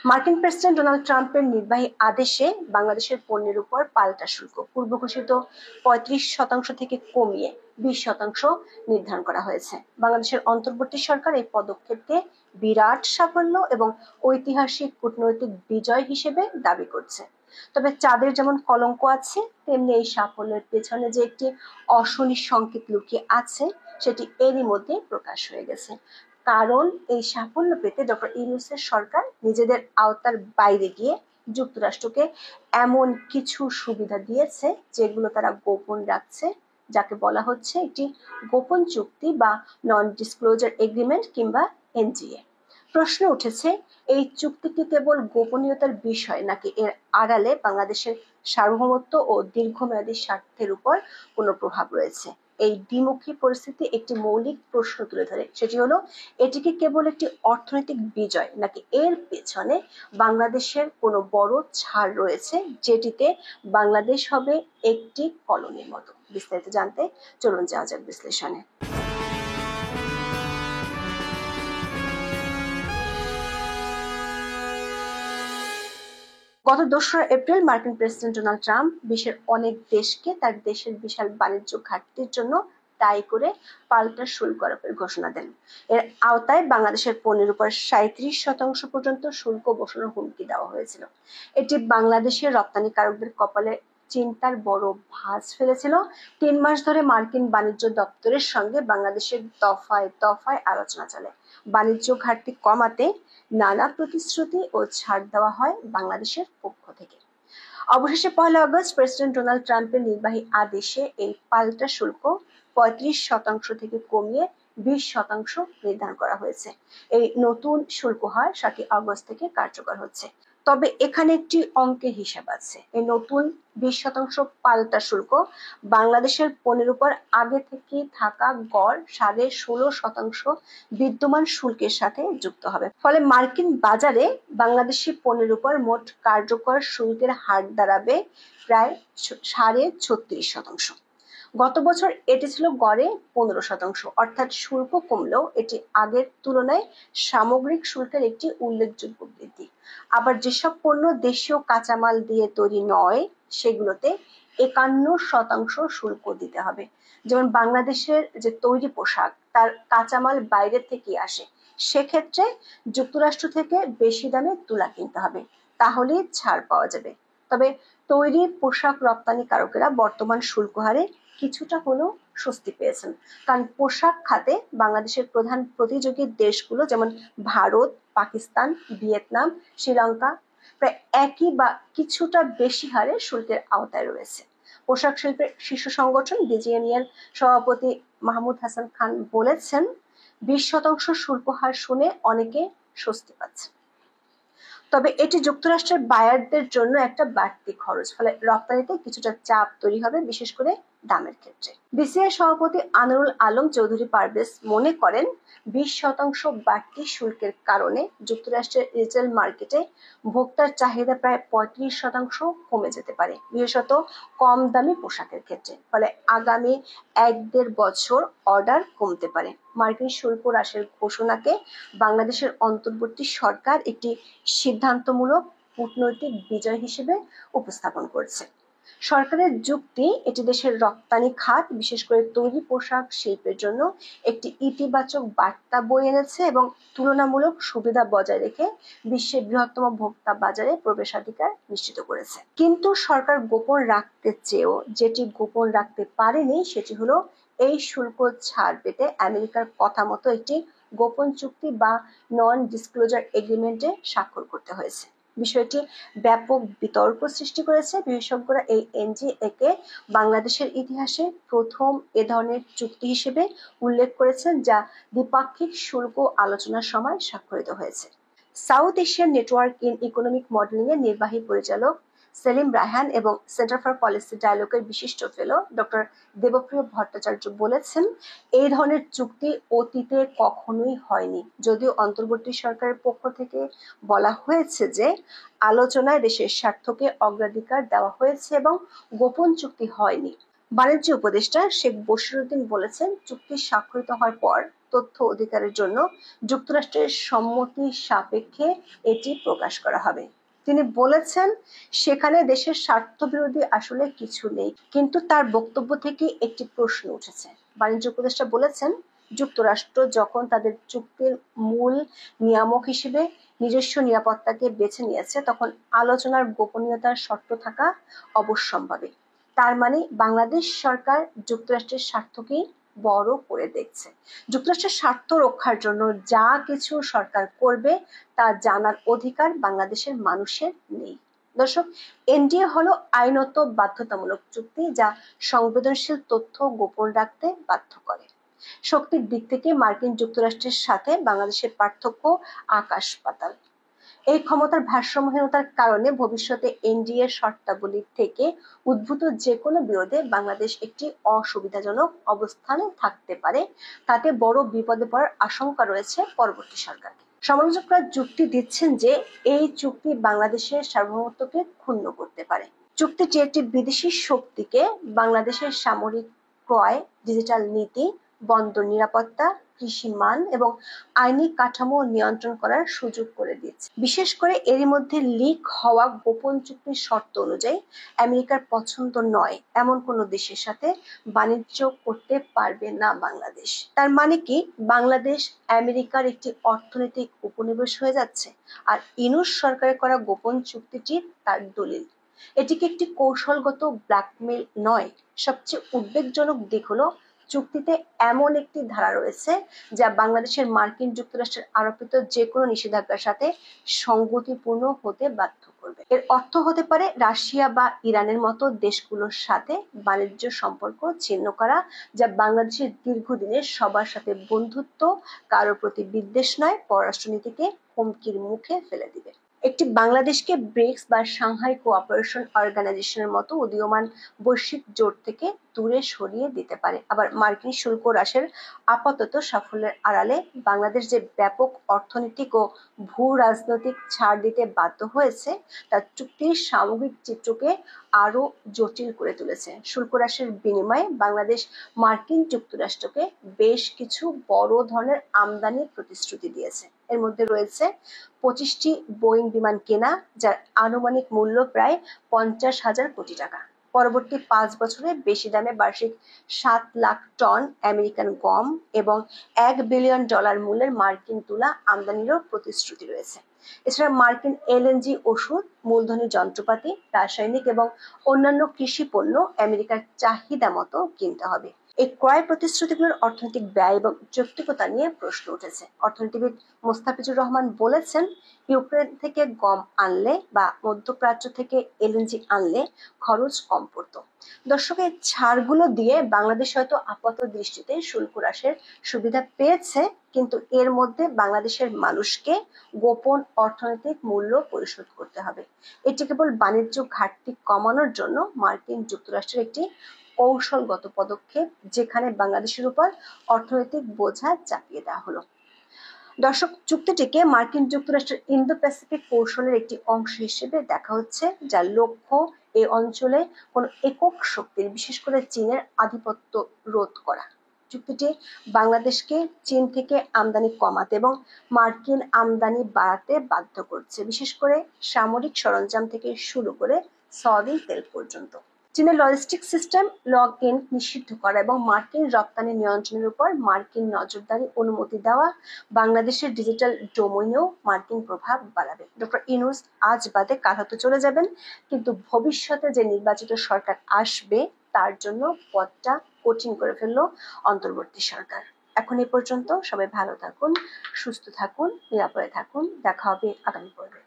মার্কিন president Donald ট্রাম্পের নির্বাহী আদেশে বাংলাদেশের পণ্যের উপর পাল্টা শুল্ক পূর্ব ঘোষিত 35% থেকে কমিয়ে 20% নির্ধারণ করা হয়েছে। বাংলাদেশের অন্তর্বর্তী সরকার এই পদক্ষেপকে বিরাট সাফল্য এবং ঐতিহাসিক কূটনৈতিক বিজয় হিসেবে দাবি করছে। তবে চাঁদের যেমন কলঙ্ক আছে, তেমনি এই সাফল্যের পেছনে যে একটি অশনি সংকেত লুকিয়ে আছে সেটি এরই মধ্যে প্রকাশ হয়ে গেছে। কারণ এই সাফল্য পেতে ডক্টর ইউনূসের সরকার নিজেদের আওতার বাইরে গিয়ে যুক্তরাষ্ট্রকে এমন কিছু সুবিধা দিয়েছে যেগুলো তারা গোপন রাখছে, যাকে বলা হচ্ছে একটি গোপন চুক্তি বা নন ডিসক্লোজার এগ্রিমেন্ট কিংবা এনজিএ। প্রশ্ন উঠেছে, এই চুক্তি কি কেবল গোপনীয়তার বিষয় নাকি এর আড়ালে বাংলাদেশের সার্বভৌমত্ব ও দীর্ঘমেয়াদী স্বার্থের উপর কোনো প্রভাব রয়েছে? এই দ্বিমুখী পরিস্থিতি একটি মৌলিক প্রশ্ন তুলে ধরে, সেটি হলো এটি কি কেবল একটি অর্থনৈতিক বিজয় নাকি এর পেছনে বাংলাদেশের কোনো বড় ছাড় রয়েছে যেটিতে বাংলাদেশ হবে একটি কলোনির মতো। বিস্তারিত জানতে চলুন যাওয়া যাক বিশ্লেষণে। গত 2রা এপ্রিল মার্কিন প্রেসিডেন্ট ডোনাল্ড ট্রাম্প বিশ্বের অনেক দেশকে তার দেশের বিশাল বাণিজ্য ঘাটতির জন্য দায়ী করে পাল্টা শুল্ক আরোপের ঘোষণা দেন। এর আওতায় বাংলাদেশের পণ্যের উপর 37% পর্যন্ত শুল্ক বসানোর হুমকি দেওয়া হয়েছিল। এটি বাংলাদেশের রপ্তানিকারকদের কপালে চিন্তার বড় ভাঁজ ফেলেছিল। 3 মাস ধরে মার্কিন বাণিজ্য দপ্তরের সঙ্গে বাংলাদেশের দফায় দফায় আলোচনা চলে। বাণিজ্য ঘাটতি কমাতে নানা প্রতিশ্রুতি ও ছাড় দেওয়া হয় বাংলাদেশের পক্ষ থেকে। অবশেষে 1 আগস্ট প্রেসিডেন্ট ডোনাল্ড ট্রাম্পের নির্বাহী আদেশে এই পাল্টা শুল্ক 35% থেকে কমিয়ে 20% নির্ধারণ করা হয়েছে। এই নতুন শুল্ক হার 7 আগস্ট থেকে কার্যকর হচ্ছে। তবে এখানে একটি অঙ্কের হিসাব আছে। এই নতুন 20% পাল্টা শুল্ক বাংলাদেশের পণ্যের উপর আগে থেকে থাকা গড় 16.5% বিদ্যমান শুল্কের সাথে যুক্ত হবে। ফলে মার্কিন বাজারে বাংলাদেশি পণ্যের উপর মোট কার্যকর শুল্কের হার দাঁড়াবে প্রায় 36.5%। গত বছর এটি ছিল গড়ে 15%, অর্থাৎ শুল্ক কমলেও এটি আগের তুলনায় সামগ্রিক শুল্কের একটি উল্লেখযোগ্য বৃদ্ধি। আবার যেসব পণ্য দেশীয় কাঁচামাল দিয়ে তৈরি নয় সেগুলোতে 51% শুল্ক দিতে হবে। যেমন বাংলাদেশের যে তৈরি পোশাক তার কাঁচামাল বাইরে থেকে আসে, সেক্ষেত্রে যুক্তরাষ্ট্র থেকে বেশি দামে তুলা কিনতে হবে, তাহলেই ছাড় পাওয়া যাবে। তবে তৈরি পোশাক রপ্তানিকারকেরা বর্তমান শুল্ক হারে কিছুটা হলেও স্বস্তি পেয়েছেন, কারণ পোশাক খাতে বাংলাদেশের প্রধান প্রতিযোগী দেশগুলো যেমন ভারত, পাকিস্তান, ভিয়েতনাম, শ্রীলঙ্কা প্রায় একই বা কিছুটা বেশি হারে শুল্কের আওতায় রয়েছে। পোশাক শিল্পের শীর্ষ সংগঠন বিজিএমইএর সভাপতি মাহমুদ হাসান খান বলেছেন, 20% শুল্ক হার শুনে অনেকে স্বস্তি পাচ্ছে। তবে এটি যুক্তরাষ্ট্রের বায়ারদের জন্য একটা বাড়তি খরচ, ফলে রপ্তানিতে কিছুটা চাপ তৈরি হবে, বিশেষ করে দামের ক্ষেত্রে। বিসিআই সভাপতি আনোয়ারুল আলম চৌধুরী পারভেজ মনে করেন, 20% বাড়তি শুল্কের কারণে যুক্তরাষ্ট্রের রিটেল মার্কেটে ভোক্তার চাহিদা প্রায় 35% কমে যেতে পারে, বিশেষত কম দামি পোশাকের ক্ষেত্রে। ফলে আগামী 1-1.5 বছর অর্ডার কমতে পারে। মার্কিন শুল্ক হ্রাসের ঘোষণাকে বাংলাদেশের অন্তর্বর্তী সরকার একটি সিদ্ধান্তমূলক কূটনৈতিক বিজয় হিসেবে উপস্থাপন করছে। সরকারের যুক্তি, এটি দেশের রপ্তানি খাত, বিশেষ করে তৈরি পোশাক শিল্পের জন্য একটি ইতিবাচক বার্তা বয়ে এনেছে এবং তুলনামূলক সুবিধা বজায় রেখে বিশ্বের বৃহত্তম ভোক্তা বাজারে প্রবেশাধিকার নিশ্চিত করেছে। কিন্তু সরকার গোপন রাখতে চেয়েও যেটি গোপন রাখতে পারেনি সেটি হলো এই শুল্ক ছাড় পেতে আমেরিকার কথা মতো একটি গোপন চুক্তি বা নন ডিসক্লোজার এগ্রিমেন্টে স্বাক্ষর করতে হয়েছে। বিষয়টি ব্যাপক বিতর্ক সৃষ্টি করেছে। বিশেষজ্ঞরা এই এনজিএকে বাংলাদেশের ইতিহাসে প্রথম এ ধরনের চুক্তি হিসেবে উল্লেখ করেছেন, যা দ্বিপাক্ষিক শুল্ক আলোচনার সময় স্বাক্ষরিত হয়েছে। South Asian network in economic modelling এর নির্বাহী পরিচালক সেলিম রায়হান এবং সেন্টার ফর পলিসি ডায়ালগের বিশিষ্ট ফেলো ডক্টর দেবপ্রিয় ভট্টাচার্য বলেছেন, এই ধরনের চুক্তি অতীতে কখনোই হয়নি। যদিও অন্তর্বর্তী সরকারের পক্ষ থেকে বলা হয়েছে যে আলোচনায় দেশের স্বার্থকে অগ্রাধিকার দেওয়া হয়েছে এবং গোপন চুক্তি হয়নি। বাণিজ্য উপদেষ্টা শেখ বশিরউদ্দিন বলেছেন, চুক্তি স্বাক্ষরিত হওয়ার পর তথ্য অধিকারের জন্য যুক্তরাষ্ট্রের সম্মতি সাপেক্ষে এটি প্রকাশ করা হবে। তিনি বলেছেন সেখানে দেশের স্বার্থবিরোধী আসলে কিছু নেই, কিন্তু তার বক্তব্য থেকে একটি প্রশ্ন উঠেছে। বাণিজ্য উপদেষ্টা বলেছেন যুক্তরাষ্ট্র যখন তাদের চুক্তির মূল নিয়ামক হিসেবে নিজস্ব নিরাপত্তাকে বেছে নিয়েছে তখন আলোচনার গোপনীয়তার শর্ত থাকা অবশ্যম্ভাবী। তার মানে বাংলাদেশ সরকার যুক্তরাষ্ট্রের স্বার্থকেই বড় করে দেখছে। যুক্তরাষ্ট্রের স্বার্থ রক্ষার জন্য যা কিছু সরকার করবে তা জানার অধিকার বাংলাদেশের মানুষের নেই। দর্শক, এনডিএ হলো আইনত বাধ্যতামূলক চুক্তি যা সংবেদনশীল তথ্য গোপন রাখতে বাধ্য করে। শক্তির দিক থেকে মার্কিন যুক্তরাষ্ট্রের সাথে বাংলাদেশের পার্থক্য আকাশ পাতাল। এই ক্ষমতার ভারসাম্যহীনতার কারণে ভবিষ্যতে এনডিএ শর্তাবলী থেকে উদ্ভূত যে কোনো বিরোধে বাংলাদেশ একটি অসুবিধাজনক অবস্থানে থাকতে পারে। তাতে বড় বিপদে পড়ার আশঙ্কা রয়েছে পরবর্তী সরকারকে। সমালোচকরা যুক্তি দিচ্ছেন যে এই চুক্তি বাংলাদেশের সার্বভৌমত্বকে ক্ষুণ্ণ করতে পারে। চুক্তিটি একটি বিদেশি শক্তিকে বাংলাদেশের সামরিক ক্রয়, ডিজিটাল নীতি, বন্দর নিরাপত্তা, কৃষি মান এবং আইনি কাঠামো নিয়ন্ত্রণ করার সুযোগ করে দিচ্ছে। বিশেষ করে এরই মধ্যে লিক হওয়া গোপন চুক্তির শর্ত অনুযায়ী আমেরিকার পছন্দ নয় এমন কোনো দেশের সাথে বাণিজ্য করতে পারবে না বাংলাদেশ। তার মানে কি বাংলাদেশ আমেরিকার একটি অর্থনৈতিক উপনিবেশ হয়ে যাচ্ছে? আর ইউনূস সরকারের করা গোপন চুক্তিটি তার দলিল। এটি কি একটি কৌশলগত ব্ল্যাকমেইল নয়? সবচেয়ে উদ্বেগজনক দিক হলো চুক্তিতে এমন একটি ধারা রয়েছে যা বাংলাদেশের মার্কিন যুক্তরাষ্ট্রের আরোপিত যে কোনো নিষেধাজ্ঞার সাথে সঙ্গতিপূর্ণ হতে বাধ্য করবে। এর অর্থ হতে পারে রাশিয়া বা ইরানের মতো দেশগুলোর সাথে বাণিজ্য সম্পর্ক ছিন্ন করা, যা বাংলাদেশের দীর্ঘদিনের সবার সাথে বন্ধুত্ব, কারোর প্রতি বিদ্বেষ নয়, পররাষ্ট্রনীতিকে হুমকির মুখে ফেলে দিবে। একটি বাংলাদেশকে ব্রিক্স বা সাংহাই কোঅপারেশন অর্গানাইজেশনের মতো উদীয়মান বৈশ্বিক জোট থেকে দূরে সরিয়ে দিতে পারে। আবার মার্কিন শুল্ক হ্রাসের আপাতত সাফল্যের আড়ালে বাংলাদেশ যে ব্যাপক অর্থনৈতিক ও ভূ রাজনৈতিক ছাড় দিতে বাধ্য হয়েছে তা চুক্তির সামগ্রিক চিত্রকে আরো জটিল করে তুলেছে। শুল্ক হ্রাসের বিনিময়ে বাংলাদেশ মার্কিন যুক্তরাষ্ট্রকে বেশ কিছু বড় ধরনের আমদানির প্রতিশ্রুতি দিয়েছে। এর মধ্যে রয়েছে 25টি বোয়িং বিমান কেনা, যার আনুমানিক মূল্য প্রায় 50,000 কোটি টাকা। পরবর্তী 5 বছরে বেশি দামে বার্ষিক 7 লাখ টন আমেরিকান গম এবং $1 বিলিয়ন মূল্যের মার্কিন তুলা আমদানিরও প্রতিশ্রুতি রয়েছে। এছাড়া মার্কিন এলএনজি, ওষুধ, মূলধনী যন্ত্রপাতি, রাসায়নিক এবং অন্যান্য কৃষি পণ্য আমেরিকার চাহিদা মতো কিনতে হবে। এই ক্রয় প্রতিশ্রুতিগুলোর অর্থনৈতিক ব্যয় এবং যৌক্তিকতা নিয়ে প্রশ্ন উঠেছে। অর্থনীতিবিদ মোস্তাফিজুর রহমান বলেছেন, ইউক্রেন থেকে গম আনলে বা মধ্যপ্রাচ্য থেকে এলএনজি আনলে খরচ কম পড়তো। দর্শকের ছাড়গুলো দিয়ে বাংলাদেশ হয়তো আপাত দৃষ্টিতে শুল্ক হ্রাসের সুবিধা পেয়েছে, কিন্তু এর মধ্যে বাংলাদেশের মানুষকে গোপন অর্থনৈতিক মূল্য পরিশোধ করতে হবে। এটি কেবল বাণিজ্য ঘাটতি কমানোর জন্য মার্কিন যুক্তরাষ্ট্রের একটি কৌশলগত পদক্ষেপ, যেখানে বাংলাদেশের উপর অর্থনৈতিক বোঝা চাপিয়ে দেওয়া হলো। দর্শক, চুক্তিটিকে মার্কিন যুক্তরাষ্ট্রের ইন্দো প্যাসিফিক কৌশলের একটি অংশ হিসেবে দেখা হচ্ছে, যার লক্ষ্য এই অঞ্চলে কোনো একক শক্তির, বিশেষ করে চীনের আধিপত্য রোধ করা। চুক্তিটি বাংলাদেশকে চীন থেকে আমদানি কমাতে এবং মার্কিন আমদানি বাড়াতে বাধ্য করছে, বিশেষ করে সামরিক সরঞ্জাম থেকে শুরু করে সয়াবিন তেল পর্যন্ত। চীনের লজিস্টিক সিস্টেম লগ ইন নিষিদ্ধ করা এবং মার্কিন রপ্তানি নিয়ন্ত্রণের উপর মার্কিন নজরদারি অনুমতি দেওয়া বাংলাদেশের ডিজিটাল ডোমেইনেও মার্কিন প্রভাব বাড়াবে। ডক্টর ইউনূস আজ বাদে কাল হয়তো চলে যাবেন, কিন্তু ভবিষ্যতে যে নির্বাচিত সরকার আসবে তার জন্য পথটা কঠিন করে ফেললো অন্তর্বর্তী সরকার। এখন এ পর্যন্ত। সবাই ভালো থাকুন, সুস্থ থাকুন, নিরাপদে থাকুন। দেখা হবে আগামী পর্বে।